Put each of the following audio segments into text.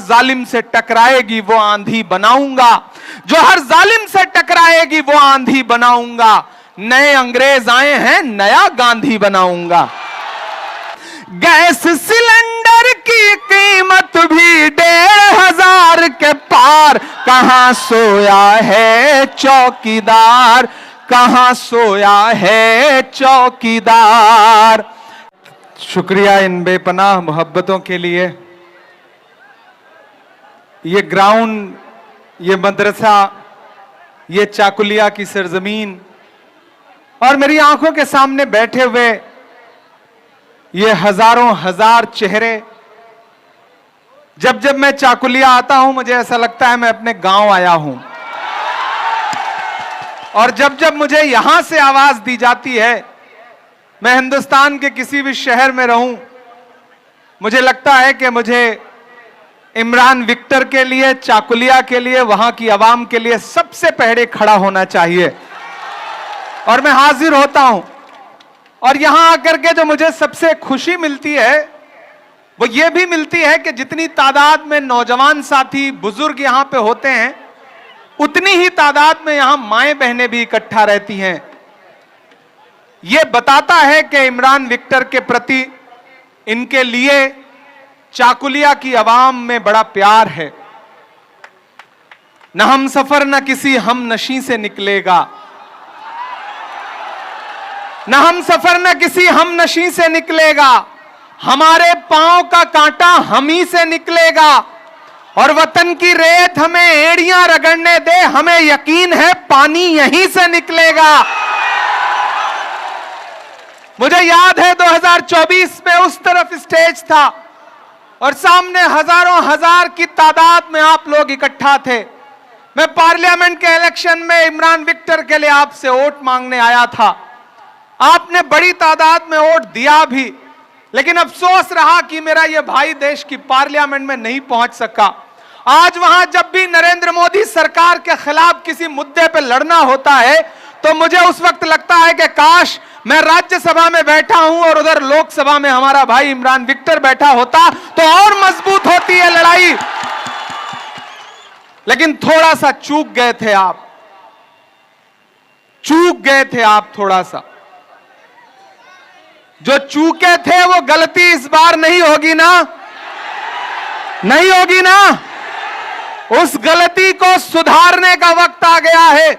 जालिम से टकराएगी वो आंधी बनाऊंगा, जो हर जालिम से टकराएगी वो आंधी बनाऊंगा। नए अंग्रेज आए हैं, नया गांधी बनाऊंगा। गैस सिलेंडर की कीमत भी 1500 के पार, कहां सोया है चौकीदार, कहां सोया है चौकीदार। शुक्रिया इन बेपनाह मोहब्बतों के लिए। ये ग्राउंड, ये मदरसा, ये चाकुलिया की सरजमीन और मेरी आंखों के सामने बैठे हुए ये हजारों हजार चेहरे। जब जब मैं चाकुलिया आता हूं मुझे ऐसा लगता है मैं अपने गांव आया हूं, और जब जब मुझे यहां से आवाज दी जाती है, मैं हिंदुस्तान के किसी भी शहर में रहूं, मुझे लगता है कि मुझे इमरान विक्टर के लिए, चाकुलिया के लिए, वहां की आवाम के लिए सबसे पहले खड़ा होना चाहिए। और मैं हाजिर होता हूं। और यहां आकर के जो मुझे सबसे खुशी मिलती है वो ये भी मिलती है कि जितनी तादाद में नौजवान साथी, बुजुर्ग यहां पे होते हैं, उतनी ही तादाद में यहां माएं बहनें भी इकट्ठा रहती हैं। यह बताता है कि इमरान विक्टर के प्रति इनके लिए चाकुलिया की आवाम में बड़ा प्यार है। न हम सफर न किसी हम नशी से निकलेगा, न हम सफर न किसी हम नशी से निकलेगा, हमारे पांव का कांटा हम ही से निकलेगा, और वतन की रेत हमें एड़ियां रगड़ने दे, हमें यकीन है पानी यहीं से निकलेगा। मुझे याद है 2024 में उस तरफ स्टेज था और सामने हजारों हजार की तादाद में आप लोग इकट्ठा थे। मैं पार्लियामेंट के इलेक्शन में इमरान विक्टर के लिए आपसे वोट मांगने आया था। आपने बड़ी तादाद में वोट दिया भी, लेकिन अफसोस रहा कि मेरा यह भाई देश की पार्लियामेंट में नहीं पहुंच सका। आज वहां जब भी नरेंद्र मोदी सरकार के खिलाफ किसी मुद्दे पे लड़ना होता है तो मुझे उस वक्त लगता है कि काश मैं राज्यसभा में बैठा हूं और उधर लोकसभा में हमारा भाई इमरान विक्टर बैठा होता तो और मजबूत होती है लड़ाई। लेकिन थोड़ा सा चूक गए थे आप, चूक गए थे आप थोड़ा सा। जो चूके थे वो गलती इस बार नहीं होगी ना, नहीं होगी ना। उस गलती को सुधारने का वक्त आ गया है।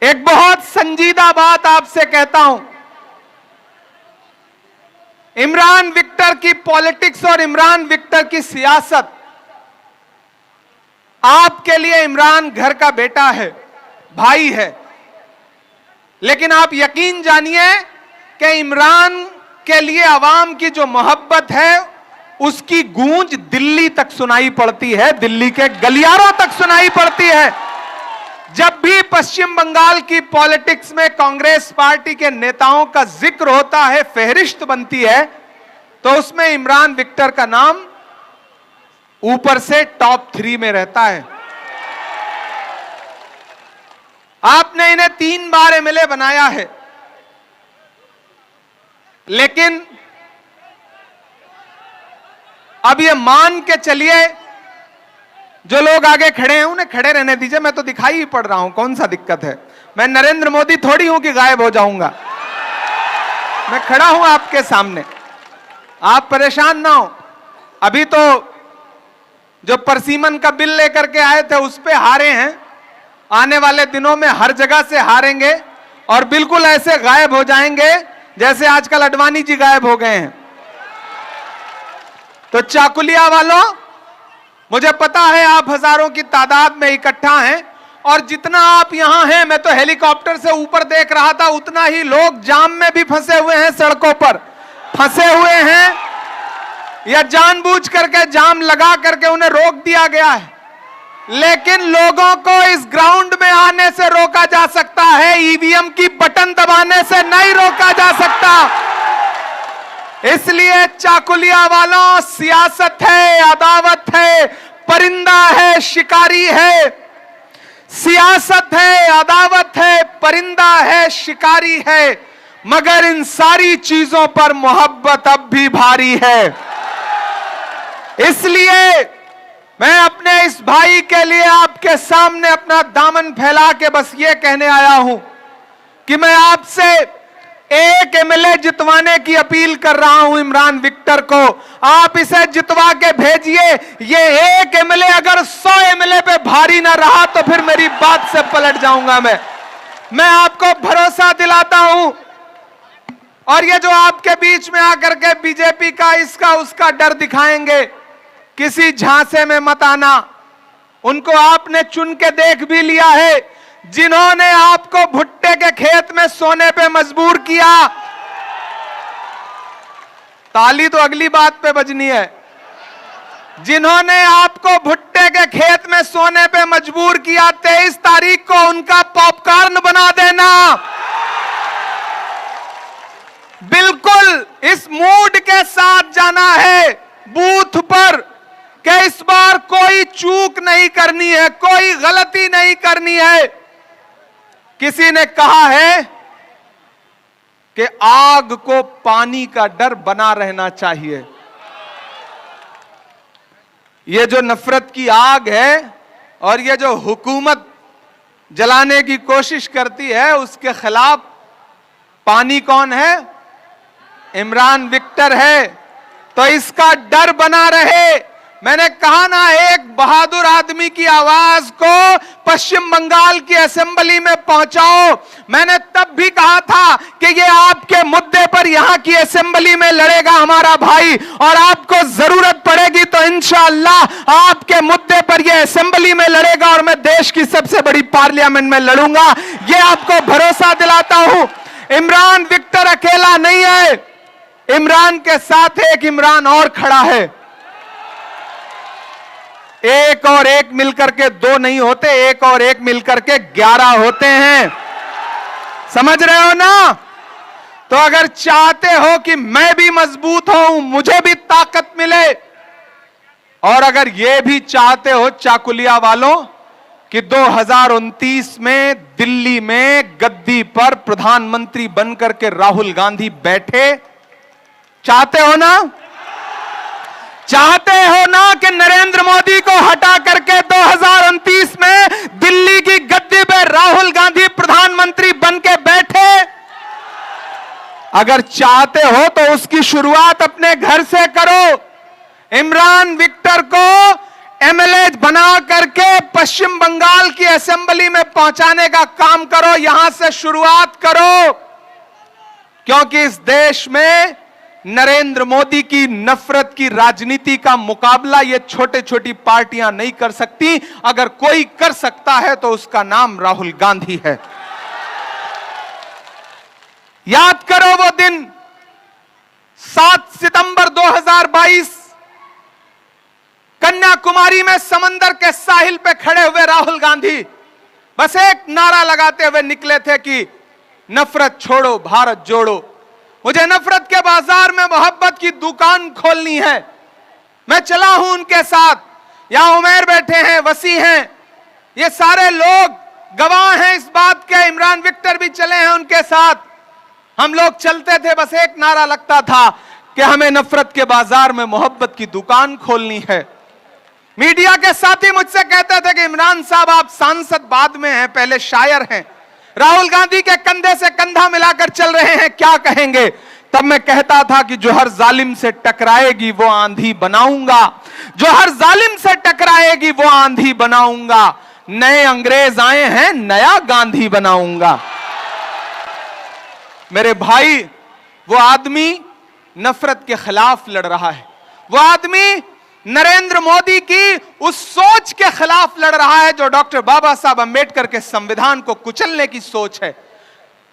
एक बहुत संजीदा बात आपसे कहता हूं, इमरान विक्टर की पॉलिटिक्स और इमरान विक्टर की सियासत, आपके लिए इमरान घर का बेटा है, भाई है, लेकिन आप यकीन जानिए कि इमरान के लिए आवाम की जो मोहब्बत है उसकी गूंज दिल्ली तक सुनाई पड़ती है, दिल्ली के गलियारों तक सुनाई पड़ती है। जब भी पश्चिम बंगाल की पॉलिटिक्स में कांग्रेस पार्टी के नेताओं का जिक्र होता है, फहरिस्त बनती है, तो उसमें इमरान विक्टर का नाम ऊपर से टॉप 3 में रहता है। आपने इन्हें 3 बार एमएलए बनाया है, लेकिन अब ये मान के चलिए जो लोग आगे खड़े हैं उन्हें खड़े रहने दीजिए, मैं तो दिखाई ही पड़ रहा हूं, कौन सा दिक्कत है। मैं नरेंद्र मोदी थोड़ी हूं कि गायब हो जाऊंगा, मैं खड़ा हूं आपके सामने, आप परेशान ना हो। अभी तो जो परसीमन का बिल लेकर के आए थे उस पे हारे हैं, आने वाले दिनों में हर जगह से हारेंगे और बिल्कुल ऐसे गायब हो जाएंगे जैसे आजकल अडवाणी जी गायब हो गए हैं। तो चाकुलिया वालों, मुझे पता है आप हजारों की तादाद में इकट्ठा हैं, और जितना आप यहां हैं, मैं तो हेलीकॉप्टर से ऊपर देख रहा था, उतना ही लोग जाम में भी फंसे हुए हैं, सड़कों पर फंसे हुए हैं, या जानबूझ करके जाम लगा करके उन्हें रोक दिया गया है। लेकिन लोगों को इस ग्राउंड में आने से रोका जा सकता है, ईवीएम की बटन दबाने से नहीं रोका जा सकता। इसलिए चाकुलिया वालों, सियासत है, अदावत है, परिंदा है, शिकारी है, सियासत है, अदावत है, परिंदा है, शिकारी है, मगर इन सारी चीजों पर मोहब्बत अब भी भारी है। इसलिए मैं अपने इस भाई के लिए आपके सामने अपना दामन फैला के बस ये कहने आया हूं कि मैं आपसे एक एमएलए जितवाने की अपील कर रहा हूं, इमरान विक्टर को। आप इसे जितवा के भेजिए। ये एक एमएलए अगर 100 एमएलए पे भारी ना रहा तो फिर मेरी बात से पलट जाऊंगा मैं आपको भरोसा दिलाता हूं। और ये जो आपके बीच में आकर के बीजेपी का इसका उसका डर दिखाएंगे, किसी झांसे में मत आना। उनको आपने चुन के देख भी लिया है। जिन्होंने आपको भुट्टे के खेत में सोने पे मजबूर किया, ताली तो अगली बात पे बजनी है। जिन्होंने आपको भुट्टे के खेत में सोने पे मजबूर किया, 23 तारीख को उनका पॉपकॉर्न बना देना। बिल्कुल इस मूड के साथ जाना है बूथ पर कि इस बार कोई चूक नहीं करनी है, कोई गलती नहीं करनी है। किसी ने कहा है कि आग को पानी का डर बना रहना चाहिए। ये जो नफरत की आग है और ये जो हुकूमत जलाने की कोशिश करती है, उसके खिलाफ पानी कौन है? इमरान विक्टर है। तो इसका डर बना रहे। मैंने कहा ना, एक बहादुर आदमी की आवाज को पश्चिम बंगाल की असेंबली में पहुंचाओ। मैंने तब भी कहा था कि ये आपके मुद्दे पर यहां की असेंबली में लड़ेगा हमारा भाई, और आपको जरूरत पड़ेगी तो इंशाअल्लाह आपके मुद्दे पर ये असेंबली में लड़ेगा और मैं देश की सबसे बड़ी पार्लियामेंट में लड़ूंगा। ये आपको भरोसा दिलाता हूं। इमरान विक्टर अकेला नहीं है, इमरान के साथ एक इमरान और खड़ा है। एक और एक मिलकर के 2 नहीं होते, एक और एक मिलकर के 11 होते हैं। समझ रहे हो ना? तो अगर चाहते हो कि मैं भी मजबूत हूं, मुझे भी ताकत मिले, और अगर यह भी चाहते हो चाकुलिया वालों कि 2029 में दिल्ली में गद्दी पर प्रधानमंत्री बनकर के राहुल गांधी बैठे, चाहते हो ना? चाहते हो ना कि नरेंद्र मोदी को हटा करके 2029 में दिल्ली की गद्दी पे राहुल गांधी प्रधानमंत्री बन के बैठे? अगर चाहते हो तो उसकी शुरुआत अपने घर से करो। इमरान विक्टर को एमएलए बना करके पश्चिम बंगाल की असेंबली में पहुंचाने का काम करो, यहां से शुरुआत करो। क्योंकि इस देश में नरेंद्र मोदी की नफरत की राजनीति का मुकाबला ये छोटे छोटी पार्टियां नहीं कर सकती। अगर कोई कर सकता है तो उसका नाम राहुल गांधी है। याद करो वो दिन 7 सितंबर 2022, कन्याकुमारी में समंदर के साहिल पे खड़े हुए राहुल गांधी बस एक नारा लगाते हुए निकले थे कि नफरत छोड़ो भारत जोड़ो। मुझे नफरत के बाजार में मोहब्बत की दुकान खोलनी है। मैं चला हूं उनके साथ। यहां उमर बैठे हैं, वसी हैं, ये सारे लोग गवाह हैं इस बात के। इमरान विक्टर भी चले हैं उनके साथ। हम लोग चलते थे, बस एक नारा लगता था कि हमें नफरत के बाजार में मोहब्बत की दुकान खोलनी है। मीडिया के साथी मुझसे कहते थे कि इमरान साहब आप सांसद बाद में हैं, पहले शायर हैं, राहुल गांधी के कंधे से कंधा मिलाकर चल रहे हैं, क्या कहेंगे? तब मैं कहता था कि जो हर जालिम से टकराएगी वो आंधी बनाऊंगा, जो हर जालिम से टकराएगी वो आंधी बनाऊंगा। नए अंग्रेज आए हैं, नया गांधी बनाऊंगा। मेरे भाई, वो आदमी नफरत के खिलाफ लड़ रहा है। वो आदमी नरेंद्र मोदी की उस सोच के खिलाफ लड़ रहा है जो डॉक्टर बाबा साहब अंबेडकर के संविधान को कुचलने की सोच है,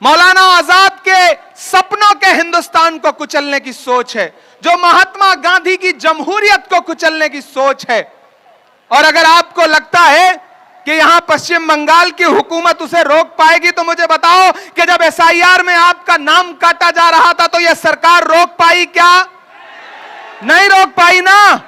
मौलाना आजाद के सपनों के हिंदुस्तान को कुचलने की सोच है, जो महात्मा गांधी की जमहूरियत को कुचलने की सोच है। और अगर आपको लगता है कि यहां पश्चिम बंगाल की हुकूमत उसे रोक पाएगी तो मुझे बताओ कि जब एसआईआर में आपका नाम काटा जा रहा था तो यह सरकार रोक पाई क्या? नहीं रोक पाई ना,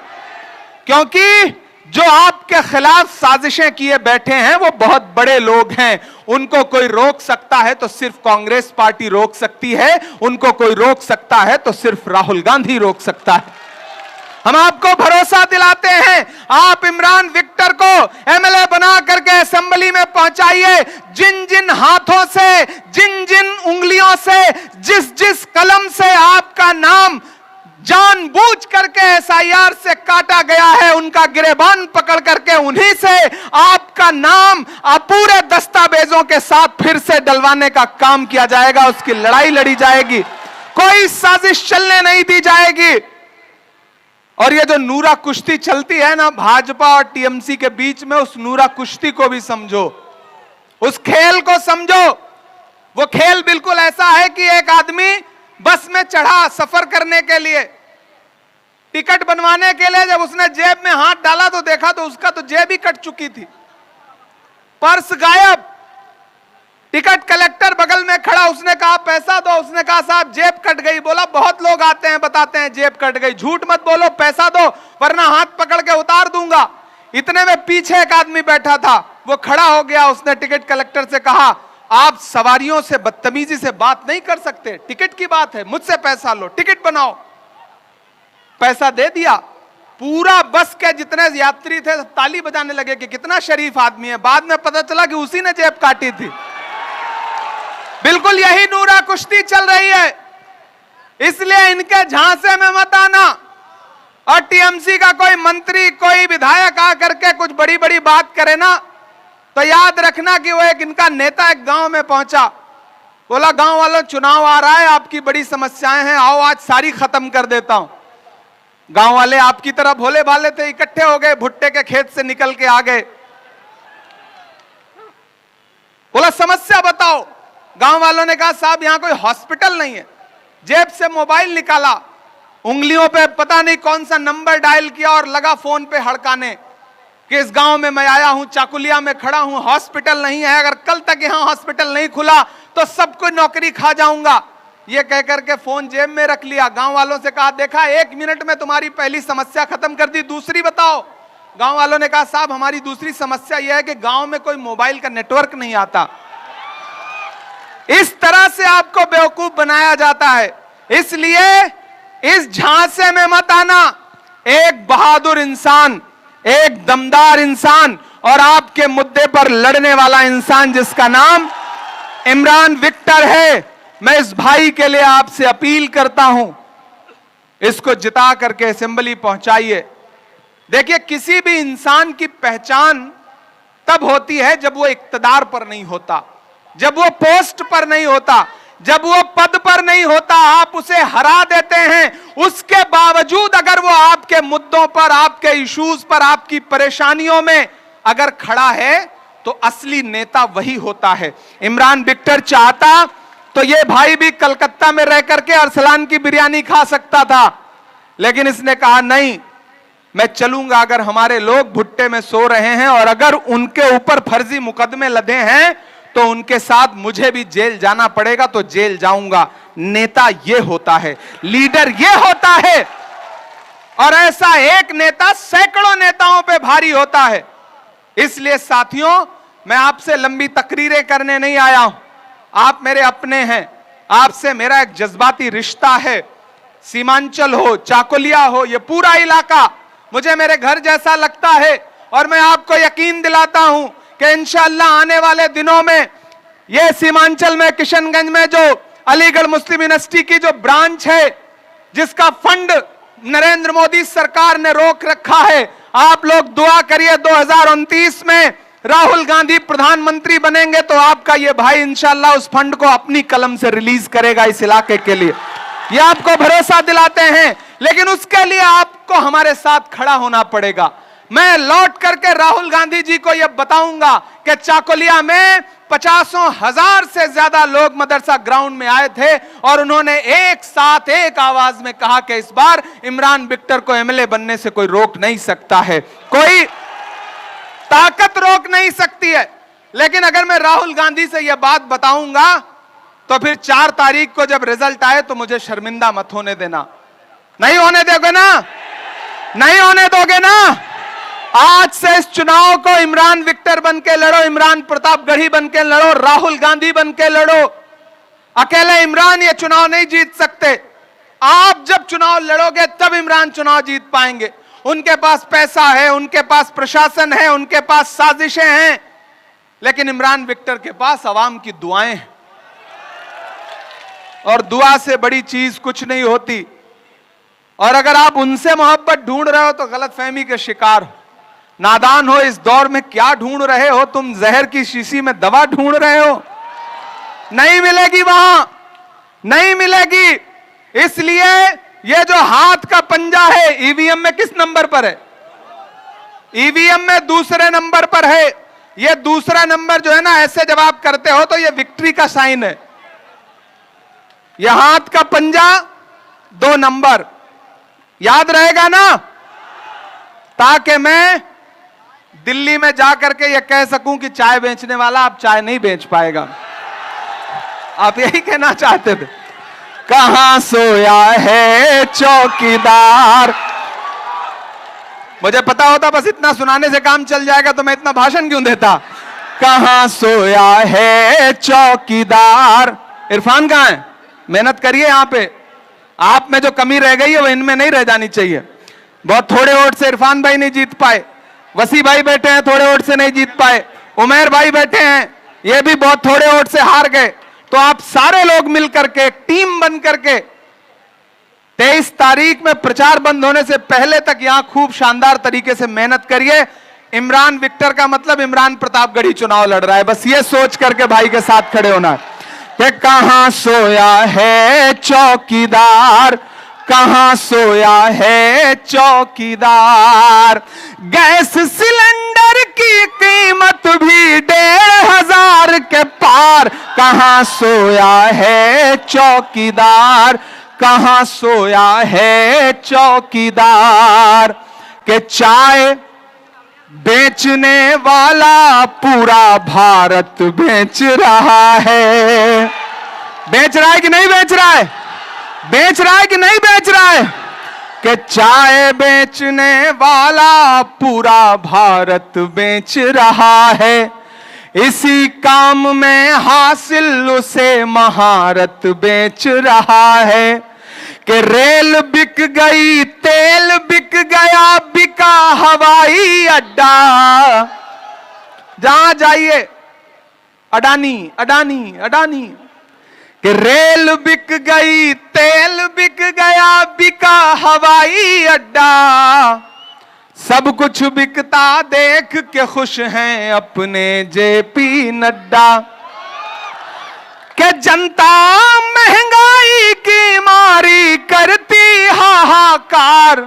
क्योंकि जो आपके खिलाफ साजिशें किए बैठे हैं वो बहुत बड़े लोग हैं। उनको कोई रोक सकता है तो सिर्फ कांग्रेस पार्टी रोक सकती है, उनको कोई रोक सकता है तो सिर्फ राहुल गांधी रोक सकता है। हम आपको भरोसा दिलाते हैं, आप इमरान विक्टर को एमएलए बना करके असेंबली में पहुंचाइए। जिन जिन हाथों से, जिन जिन उंगलियों से, जिस जिस कलम से आपका नाम जानबूझ करके एसआईआर से काटा गया है, उनका गिरेबान पकड़ करके उन्हीं से आपका नाम पूरे दस्तावेजों के साथ फिर से डलवाने का काम किया जाएगा। उसकी लड़ाई लड़ी जाएगी, कोई साजिश चलने नहीं दी जाएगी। और ये जो नूरा कुश्ती चलती है ना भाजपा और टीएमसी के बीच में, उस नूरा कुश्ती को भी समझो, उस खेल को समझो। वो खेल बिल्कुल ऐसा है कि एक आदमी बस में चढ़ा सफर करने के लिए, टिकट बनवाने के लिए, जब उसने जेब में हाथ डाला तो देखा तो उसका तो जेब ही कट चुकी थी, पर्स गायब। टिकट कलेक्टर बगल में खड़ा, उसने कहा पैसा दो, उसने कहा साहब जेब कट गई। बोला बहुत लोग आते हैं बताते हैं जेब कट गई, झूठ मत बोलो, पैसा दो वरना हाथ पकड़ के उतार दूंगा। इतने में पीछे एक आदमी बैठा था, वो खड़ा हो गया, उसने टिकट कलेक्टर से कहा आप सवारियों से बदतमीजी से बात नहीं कर सकते, टिकट की बात है, मुझसे पैसा लो, टिकट बनाओ। पैसा दे दिया। पूरा बस के जितने यात्री थे ताली बजाने लगे कि कितना शरीफ आदमी है। बाद में पता चला कि उसी ने जेब काटी थी। बिल्कुल यही नूरा कुश्ती चल रही है, इसलिए इनके झांसे में मत आना। और टीएमसी का कोई मंत्री, कोई विधायक आकर के कुछ बड़ी बड़ी बात करे ना, तो याद रखना कि वो एक इनका नेता एक गांव में पहुंचा, बोला गांव वालों चुनाव आ रहा है, आपकी बड़ी समस्याएं हैं, आओ आज सारी खत्म कर देता हूं। गांव वाले आपकी तरह भोले भाले थे, इकट्ठे हो गए, भुट्टे के खेत से निकल के आ गए। बोला समस्या बताओ। गांव वालों ने कहा साहब यहां कोई हॉस्पिटल नहीं है। जेब से मोबाइल निकाला, उंगलियों पे पता नहीं कौन सा नंबर डायल किया और लगा फोन पे हड़काने कि इस गांव में मैं आया हूं, चाकुलिया में खड़ा हूं, हॉस्पिटल नहीं है, अगर कल तक यहां हॉस्पिटल नहीं खुला तो सबको नौकरी खा जाऊंगा। ये कहकर के फोन जेब में रख लिया। गांव वालों से कहा देखा 1 मिनट में तुम्हारी पहली समस्या खत्म कर दी, दूसरी बताओ। गांव वालों ने कहा साहब हमारी दूसरी समस्या यह है कि गांव में कोई मोबाइल का नेटवर्क नहीं आता। इस तरह से आपको बेवकूफ बनाया जाता है, इसलिए इस झांसे में मत आना। एक बहादुर इंसान, एक दमदार इंसान और आपके मुद्दे पर लड़ने वाला इंसान जिसका नाम इमरान विक्टर है, मैं इस भाई के लिए आपसे अपील करता हूं, इसको जिता करके असेंबली पहुंचाइए। देखिए किसी भी इंसान की पहचान तब होती है जब वो इक्तदार पर नहीं होता, जब वो पोस्ट पर नहीं होता, जब वो पद पर नहीं होता। आप उसे हरा देते हैं, उसके बावजूद अगर वो आपके मुद्दों पर, आपके इश्यूज पर, आपकी परेशानियों में अगर खड़ा है तो असली नेता वही होता है। इमरान विक्टर चाहता तो ये भाई भी कलकत्ता में रह करके अरसलान की बिरयानी खा सकता था, लेकिन इसने कहा नहीं, मैं चलूंगा अगर हमारे लोग भुट्टे में सो रहे हैं और अगर उनके ऊपर फर्जी मुकदमे लदे हैं तो उनके साथ मुझे भी जेल जाना पड़ेगा तो जेल जाऊंगा। नेता ये होता है, लीडर ये होता है, और ऐसा एक नेता सैकड़ों नेताओं पे भारी होता है। इसलिए साथियों, मैं आपसे लंबी तकरीरें करने नहीं आया हूं, आप मेरे अपने हैं, आपसे मेरा एक जज्बाती रिश्ता है। सीमांचल हो, चाकुलिया हो, ये पूरा इलाका मुझे मेरे घर जैसा लगता है और मैं आपको यकीन दिलाता हूं कि इंशाअल्लाह आने वाले दिनों में ये सीमांचल में किशनगंज में जो अलीगढ़ मुस्लिम यूनिवर्सिटी की जो ब्रांच है, जिसका फंड नरेंद्र मोदी सरकार ने रोक रखा है, आप लोग दुआ करिए 2029 में राहुल गांधी प्रधानमंत्री बनेंगे तो आपका ये भाई इंशाअल्लाह उस फंड को अपनी कलम से रिलीज करेगा इस इलाके के लिए। ये आपको भरोसा दिलाते हैं, लेकिन उसके लिए आपको हमारे साथ खड़ा होना पड़ेगा। मैं लौट करके राहुल गांधी जी को यह बताऊंगा कि चाकुलिया में 50,000 से ज्यादा लोग मदरसा ग्राउंड में आए थे और उन्होंने एक साथ एक आवाज में कहा कि इस बार इमरान विक्टर को एमएलए बनने से कोई रोक नहीं सकता है, कोई ताकत रोक नहीं सकती है। लेकिन अगर मैं राहुल गांधी से यह बात बताऊंगा तो फिर 4 तारीख को जब रिजल्ट आए तो मुझे शर्मिंदा मत होने देना। नहीं होने दोगे ना? नहीं होने दोगे ना? आज से इस चुनाव को इमरान विक्टर बन के लड़ो, इमरान प्रतापगढ़ी बन के लड़ो, राहुल गांधी बन के लड़ो। अकेले इमरान ये चुनाव नहीं जीत सकते। आप जब चुनाव लड़ोगे तब इमरान चुनाव जीत पाएंगे। उनके पास पैसा है, उनके पास प्रशासन है, उनके पास साजिशें हैं, लेकिन इमरान विक्टर के पास आवाम की दुआएं हैं। और दुआ से बड़ी चीज कुछ नहीं होती। और अगर आप उनसे मोहब्बत ढूंढ रहे हो तो गलतफहमी के शिकार हो, नादान हो। इस दौर में क्या ढूंढ रहे हो तुम? जहर की शीशी में दवा ढूंढ रहे हो? नहीं मिलेगी, वहां नहीं मिलेगी। इसलिए ये जो हाथ का पंजा है, ईवीएम में किस नंबर पर है? ईवीएम में दूसरे नंबर पर है। ये दूसरा नंबर जो है ना, ऐसे जब आप करते हो तो ये विक्ट्री का साइन है। यह हाथ का पंजा 2 नंबर याद रहेगा ना, ताकि मैं दिल्ली में जाकर के यह कह सकूं कि चाय बेचने वाला अब चाय नहीं बेच पाएगा। आप यही कहना चाहते थे। कहां सोया है चौकीदार। मुझे पता होता बस इतना सुनाने से काम चल जाएगा तो मैं इतना भाषण क्यों देता। कहां सोया है चौकीदार। इरफान कहां है? मेहनत करिए। यहां पे आप में जो कमी रह गई है वो इनमें नहीं रह जानी चाहिए। बहुत थोड़े वोट से इरफान भाई नहीं जीत पाए, वसी भाई बैठे हैं थोड़े वोट से नहीं जीत पाए, उमेर भाई बैठे हैं ये भी बहुत थोड़े वोट से हार गए। तो आप सारे लोग मिलकर के टीम बन करके 23 तारीख में प्रचार बंद होने से पहले तक यहां खूब शानदार तरीके से मेहनत करिए। इमरान विक्टर का मतलब इमरान प्रतापगढ़ी चुनाव लड़ रहा है, बस ये सोच करके भाई के साथ खड़े होना है कि कहां सोया है चौकीदार, कहां सोया है चौकीदार। गैस सिलेंडर की कीमत भी 1500 के पार। कहां सोया है चौकीदार, कहां सोया है चौकीदार। के चाय बेचने वाला पूरा भारत बेच रहा है। बेच रहा है कि नहीं बेच रहा है? बेच रहा है कि नहीं बेच रहा है? कि चाय बेचने वाला पूरा भारत बेच रहा है। इसी काम में हासिल उसे महारत बेच रहा है। कि रेल बिक गई, तेल बिक गया, बिका हवाई अड्डा। जहां जाइए अडानी अडानी अडानी। कि रेल बिक गई, तेल बिक गया, बिका हवाई अड्डा। सब कुछ बिकता देख के खुश हैं अपने जेपी नड्डा। कि जनता महंगाई की मारी करती हाहाकार।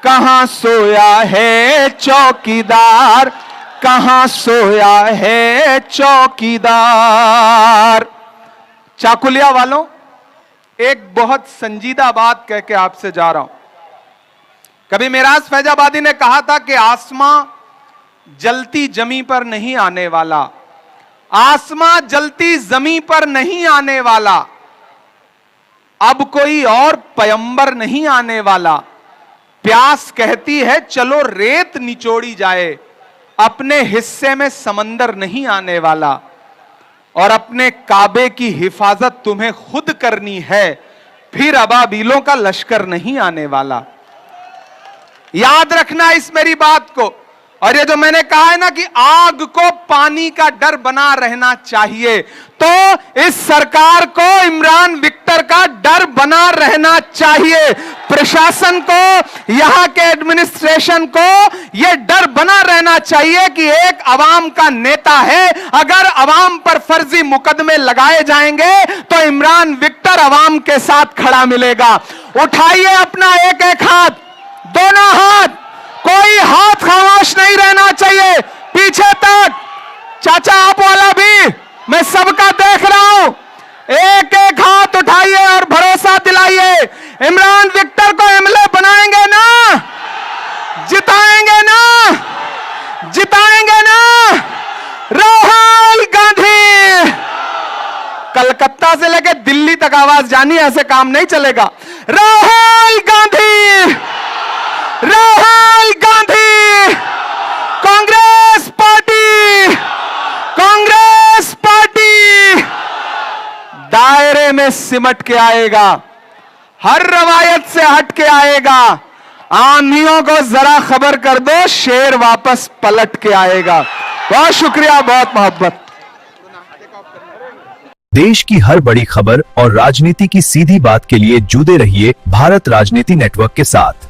कहां सोया है चौकीदार, कहां सोया है चौकीदार। चाकुलिया वालों, एक बहुत संजीदा बात कह के आपसे जा रहा हूं। कभी मेराज फैजाबादी ने कहा था कि आसमां जलती जमी पर नहीं आने वाला, आसमां जलती जमी पर नहीं आने वाला। अब कोई और पैगंबर नहीं आने वाला। प्यास कहती है चलो रेत निचोड़ी जाए, अपने हिस्से में समंदर नहीं आने वाला। और अपने काबे की हिफाजत तुम्हें खुद करनी है, फिर अबाबीलों का लश्कर नहीं आने वाला। याद रखना इस मेरी बात को। और ये जो मैंने कहा है ना कि आग को पानी का डर बना रहना चाहिए, तो इस सरकार को इमरान विक्टर का डर बना रहना चाहिए। प्रशासन को, यहां के एडमिनिस्ट्रेशन को यह डर बना रहना चाहिए कि एक अवाम का नेता है। अगर अवाम पर फर्जी मुकदमे लगाए जाएंगे तो इमरान विक्टर अवाम के साथ खड़ा मिलेगा। उठाइए अपना एक एक हाथ, दोनों हाथ, कोई हाथ खामोश नहीं रहना चाहिए। पीछे तक चाचा आप वाला भी, मैं सबका देख रहा हूं। एक एक हाथ उठाइए और भरोसा दिलाइए, इमरान विक्टर को एमएलए बनाएंगे ना, जिताएंगे ना, जिताएंगे ना। राहुल गांधी, कलकत्ता से लेकर दिल्ली तक आवाज जानी, ऐसे काम नहीं चलेगा। राहुल गांधी, राहुल गांधी, कांग्रेस पार्टी, कांग्रेस पार्टी दायरे में सिमट के आएगा। हर रवायत से हट के आएगा। आंधियों को जरा खबर कर दो, शेर वापस पलट के आएगा। बहुत शुक्रिया, बहुत मोहब्बत। देश की हर बड़ी खबर और राजनीति की सीधी बात के लिए जुड़े रहिए भारत राजनीति नेटवर्क के साथ।